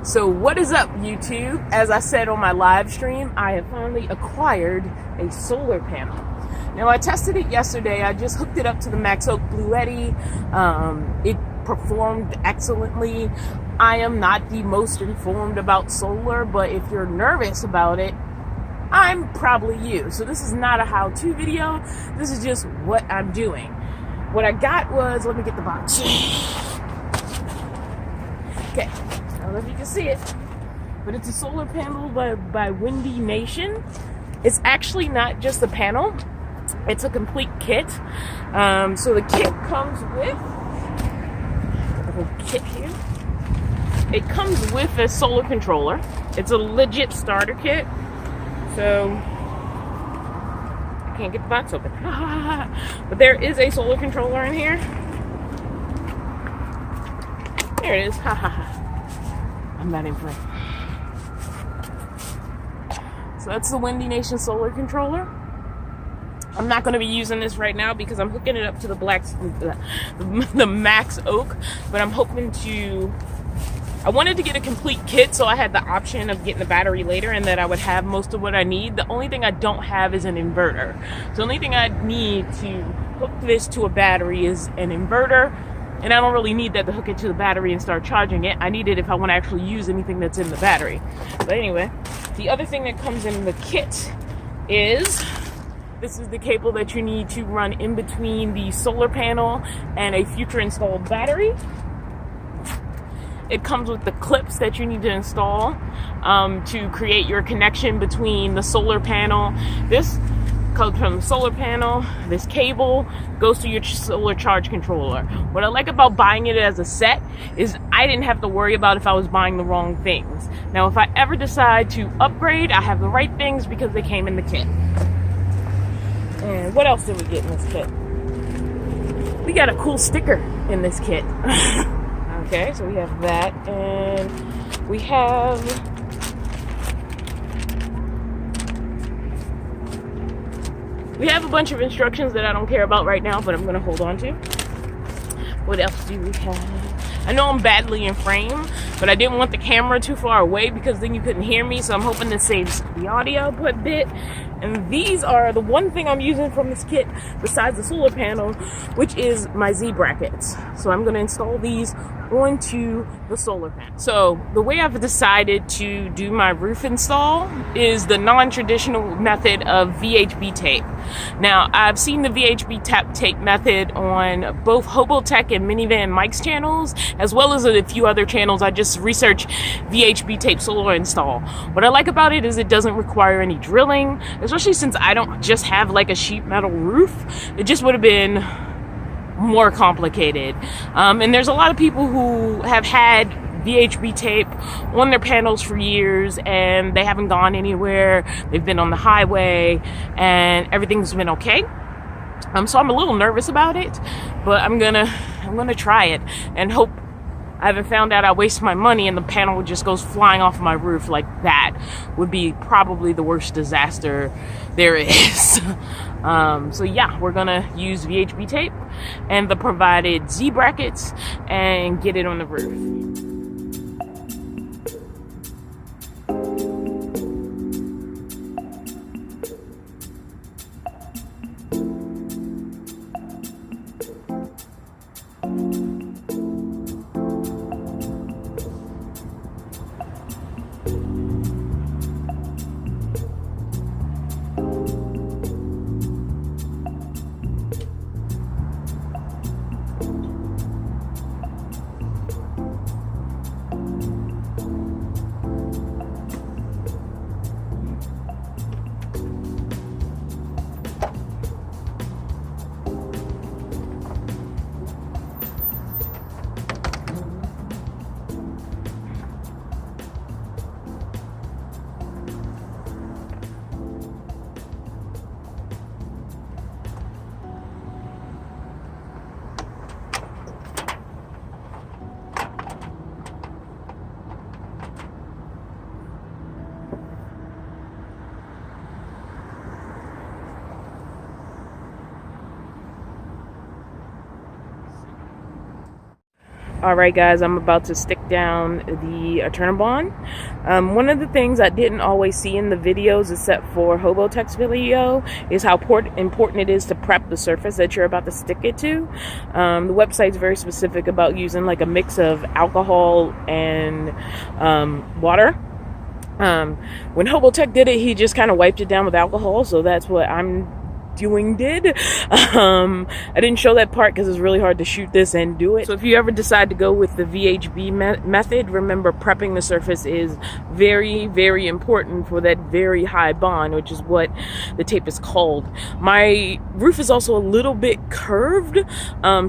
So what is up, YouTube? As I said on my live stream, I have finally acquired a solar panel. Now, I tested it yesterday. I just hooked it up to the Max Oak Bluetti. It performed excellently. I am not the most informed about solar, but if you're nervous about it, I'm probably you. So this is not a how-to video. This is just what I'm doing. What I got was, let me get the box. Okay, I don't know if you can see it, but it's a solar panel by Windy Nation. It's actually not just a panel. It's a complete kit. So the kit comes with the whole kit here. It comes with a solar controller. It's a legit starter kit. So I can't get the box open. But there is a solar controller in here. There it is. I'm not in front. So that's the Windy Nation solar controller. I'm not going to be using this right now because I'm hooking it up to the Max Oak, but I'm hoping to. I wanted to get a complete kit, so I had the option of getting the battery later, and that I would have most of what I need. The only thing I don't have is an inverter. So the only thing I need to hook this to a battery is an inverter, and I don't really need that to hook it to the battery and start charging it. I need it if I want to actually use anything that's in the battery. But anyway, the other thing that comes in the kit is. This is the cable that you need to run in between the solar panel and a future installed battery. It comes with the clips that you need to install to create your connection between the solar panel. This comes from the solar panel. This cable goes to your solar charge controller. What I like about buying it as a set is I didn't have to worry about if I was buying the wrong things. Now, if I ever decide to upgrade, I have the right things because they came in the kit. And what else did we get in this kit? We got a cool sticker in this kit. Okay, so we have that, and we have a bunch of instructions that I don't care about right now, but I'm going to hold on to. What else do we have? I know I'm badly in frame, but I didn't want the camera too far away because then you couldn't hear me, so I'm hoping this saves the audio a bit. And these are the one thing I'm using from this kit besides the solar panel, which is my Z brackets. So I'm going to install these onto the solar panel. So the way I've decided to do my roof install is the non-traditional method of VHB tape. Now, I've seen the VHB tape method on both HoboTech and Minivan Mike's channels, as well as a few other channels. I just researched VHB tape solar install. What I like about it is it doesn't require any drilling, especially since I don't just have like a sheet metal roof. It just would have been more complicated. And there's a lot of people who have had VHB tape on their panels for years and they haven't gone anywhere. They've been on the highway and everything's been okay. So I'm a little nervous about it, but I'm gonna try it and hope I haven't found out I waste my money and the panel just goes flying off my roof. Like that would be probably the worst disaster there is. So yeah, we're gonna use VHB tape and the provided Z brackets and get it on the roof. Alright guys, I'm about to stick down the eternabond. One of the things I didn't always see in the videos, except for HoboTech's video, is how important it is to prep the surface that you're about to stick it to. The website's very specific about using like a mix of alcohol and water. When HoboTech did it, he just kind of wiped it down with alcohol, so that's what I'm did. I didn't show that part because it's really hard to shoot this and do it. So if you ever decide to go with the VHB method, remember prepping the surface is very, very important for that very high bond, which is what the tape is called. My roof is also a little bit curved,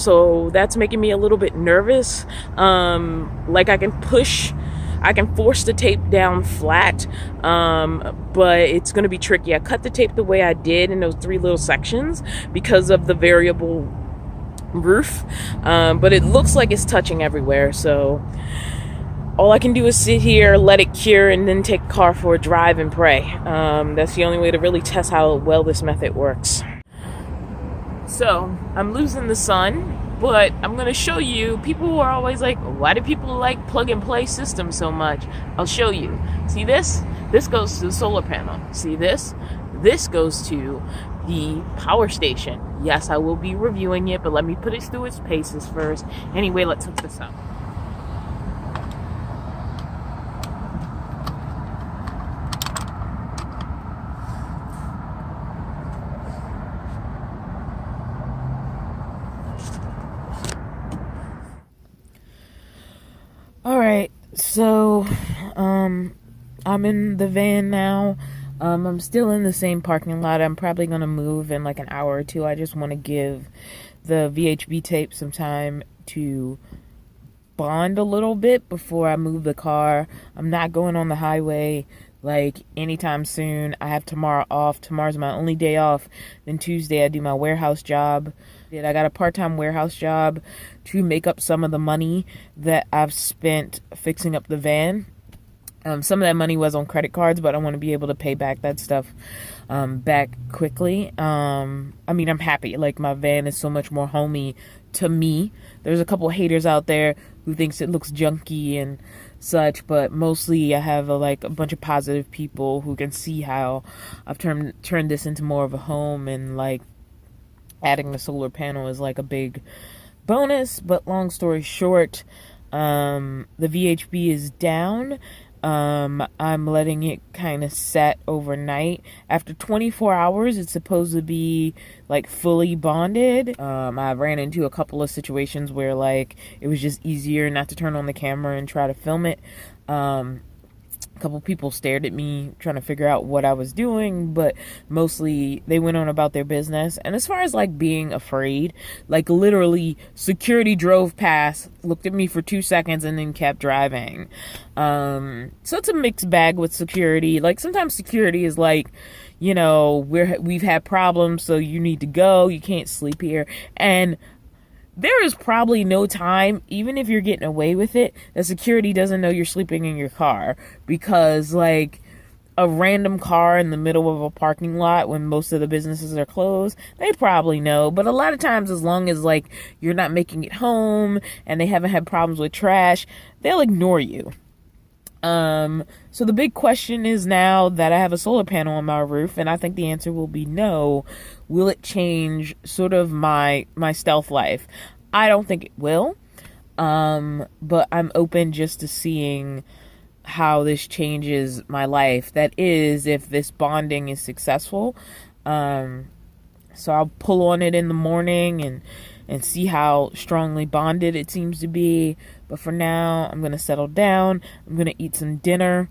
so that's making me a little bit nervous. Like I can force the tape down flat, but it's going to be tricky. I cut the tape the way I did in those 3 little sections because of the variable roof, but it looks like it's touching everywhere, so all I can do is sit here, let it cure, and then take the car for a drive and pray. That's the only way to really test how well this method works. So, I'm losing the sun. But I'm going to show you, people are always like, why do people like plug and play systems so much? I'll show you. See this? This goes to the solar panel. See this? This goes to the power station. Yes, I will be reviewing it, but let me put it through its paces first. Anyway, let's hook this up. Alright, so I'm in the van now. I'm still in the same parking lot. I'm probably going to move in like an hour or two. I just want to give the VHB tape some time to bond a little bit before I move the car. I'm not going on the highway like anytime soon. I have tomorrow off. Tomorrow's my only day off. Then Tuesday I do my warehouse job. I got a part-time warehouse job to make up some of the money that I've spent fixing up the van. Some of that money was on credit cards, but I want to be able to pay back that stuff back quickly. I mean, I'm happy. Like, my van is so much more homey to me. There's a couple haters out there who thinks it looks junky and such, but mostly I have a bunch of positive people who can see how I've turned this into more of a home, and like adding the solar panel is like a big bonus. But long story short, the VHB is down. I'm letting it kind of set overnight. After 24 hours, it's supposed to be like fully bonded. I ran into a couple of situations where like it was just easier not to turn on the camera and try to film it. A couple people stared at me trying to figure out what I was doing, but mostly they went on about their business. And as far as like being afraid, like literally security drove past, looked at me for 2 seconds, and then kept driving. So it's a mixed bag with security. Like sometimes security is like, you know, we've had problems, so you need to go, you can't sleep here. And there is probably no time, even if you're getting away with it, that security doesn't know you're sleeping in your car, because like a random car in the middle of a parking lot when most of the businesses are closed, they probably know. But a lot of times, as long as like you're not making it home and they haven't had problems with trash, they'll ignore you. So the big question is, now that I have a solar panel on my roof, and I think the answer will be no, will it change sort of my stealth life? I don't think it will. But I'm open just to seeing how this changes my life. That is, if this bonding is successful. So I'll pull on it in the morning and see how strongly bonded it seems to be. But for now, I'm going to settle down. I'm going to eat some dinner.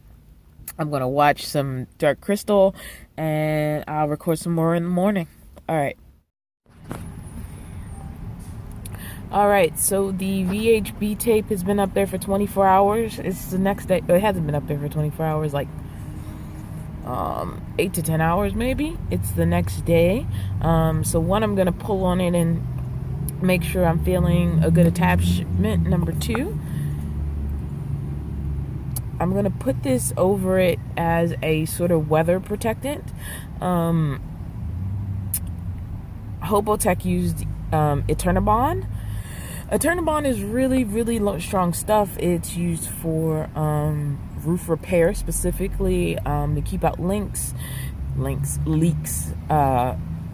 I'm going to watch some Dark Crystal, and I'll record some more in the morning. All right, so the VHB tape has been up there for 24 hours. It's the next day. It hasn't been up there for 24 hours, like 8 to 10 hours maybe. It's the next day. So one, I'm going to pull on it and make sure I'm feeling a good attachment. Number 2, I'm going to put this over it as a sort of weather protectant. HoboTech used eternabond. Eternabond is really, really strong stuff. It's used for roof repair, specifically to keep out leaks.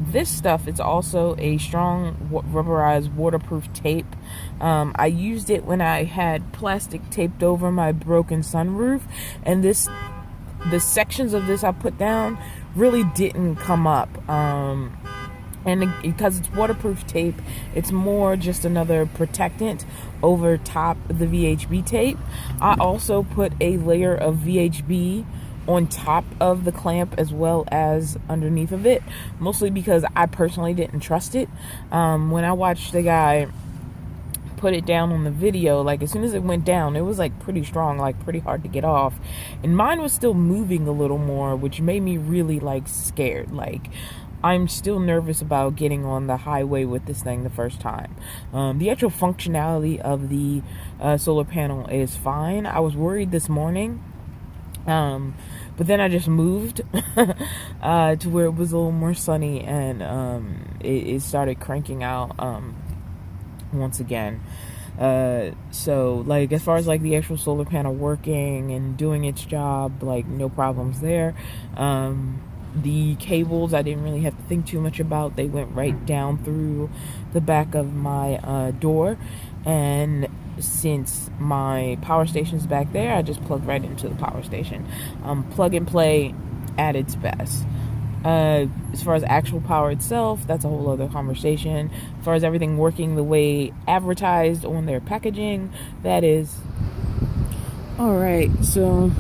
This stuff is also a strong rubberized waterproof tape. I used it when I had plastic taped over my broken sunroof, and the sections of this I put down really didn't come up. And because it's waterproof tape, it's more just another protectant over top of the VHB tape. I also put a layer of VHB on top of the clamp as well as underneath of it, mostly because I personally didn't trust it. When I watched the guy put it down on the video, like as soon as it went down, it was like pretty strong, like pretty hard to get off, and mine was still moving a little more, which made me really like scared. Like, I'm still nervous about getting on the highway with this thing the first time. The actual functionality of the solar panel is fine. I was worried this morning, but then I just moved to where it was a little more sunny, and it started cranking out once again. So like as far as like the actual solar panel working and doing its job, like no problems there. The cables I didn't really have to think too much about. They went right down through the back of my door, and since my power station's back there, I just plugged right into the power station. Plug and play at its best. As far as actual power itself, that's a whole other conversation. As far as everything working the way advertised on their packaging, that is. Alright, so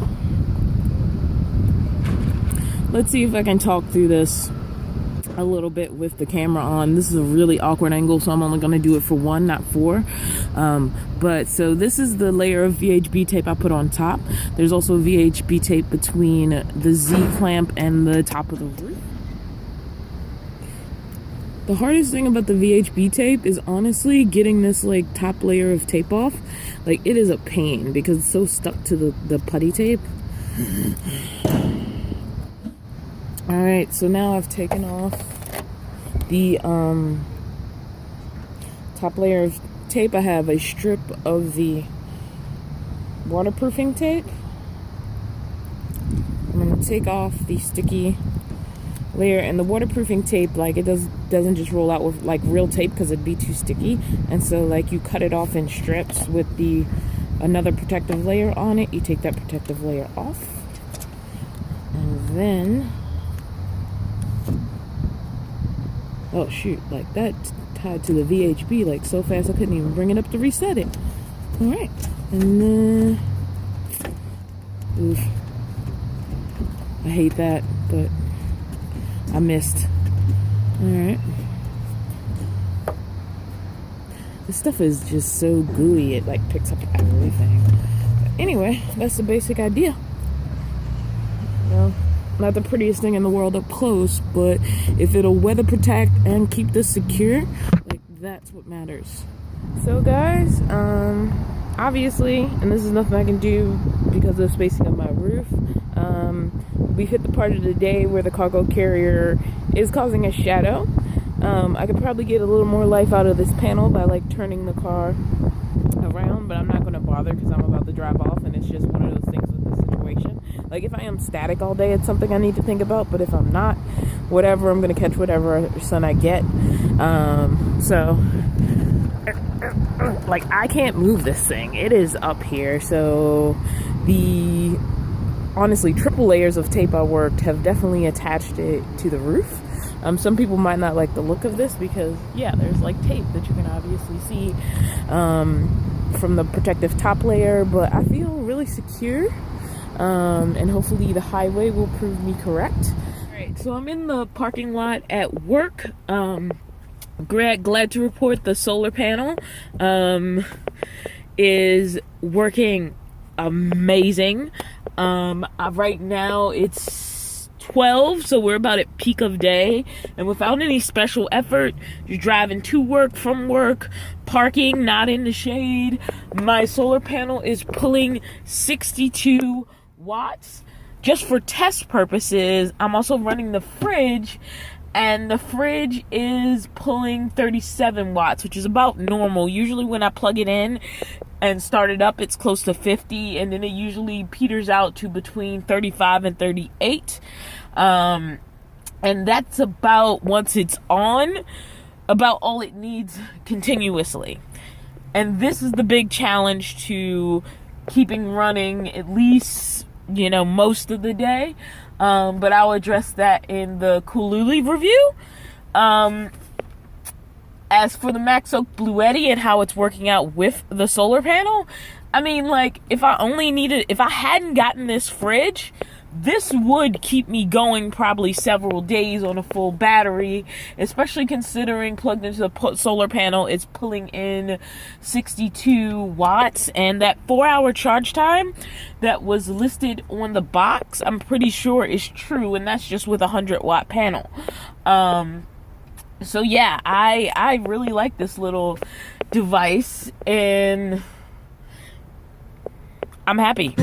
let's see if I can talk through this a little bit with the camera on. This is a really awkward angle, so I'm only going to do it for one, not four. But so this is the layer of VHB tape I put on top. There's also VHB tape between the Z clamp and the top of the roof. The hardest thing about the VHB tape is honestly getting this like top layer of tape off. Like, it is a pain because it's so stuck to the putty tape. Alright, so now I've taken off the top layer of tape. I have a strip of the waterproofing tape. I'm going to take off the sticky layer, and the waterproofing tape, like, it doesn't just roll out with like real tape because it'd be too sticky, and so like you cut it off in strips with another protective layer on it. You take that protective layer off, and then oh shoot, like that tied to the VHB like so fast I couldn't even bring it up to reset it. Alright, and then oof, I hate that, but I missed. Alright, this stuff is just so gooey, it like picks up everything. But anyway, that's the basic idea. Well, not the prettiest thing in the world up close, but if it'll weather protect and keep this secure, like, that's what matters. So guys, obviously, and this is nothing I can do because of the spacing of my roof, we've hit the part of the day where the cargo carrier is causing a shadow. I could probably get a little more life out of this panel by like turning the car around, but I'm not going to bother because I'm about to drive off, and it's just one of those things with the situation. Like, if I am static all day, it's something I need to think about, but if I'm not, whatever, I'm going to catch whatever sun I get. So, like, I can't move this thing. It is up here, so honestly, triple layers of tape I worked have definitely attached it to the roof. Some people might not like the look of this because, yeah, there's like tape that you can obviously see from the protective top layer, but I feel really secure, and hopefully the highway will prove me correct. Alright, so I'm in the parking lot at work. Glad to report the solar panel is working amazing. Right now it's 12, so we're about at peak of day, and without any special effort, you're driving to work, from work, parking, not in the shade. My solar panel is pulling 62 watts. Just for test purposes, I'm also running the fridge And the fridge is pulling 37 watts, which is about normal. Usually when I plug it in and start it up, it's close to 50, and then it usually peters out to between 35 and 38. And that's about, once it's on, about all it needs continuously. And this is the big challenge to keeping running at least, most of the day. But I'll address that in the Cooluli review. As for the Max Oak Bluetti and how it's working out with the solar panel, I mean, like, if I hadn't gotten this fridge, this would keep me going probably several days on a full battery, especially considering plugged into the solar panel, it's pulling in 62 watts, and that 4-hour charge time that was listed on the box, I'm pretty sure is true, and that's just with a 100-watt panel. So yeah, I really like this little device, and I'm happy.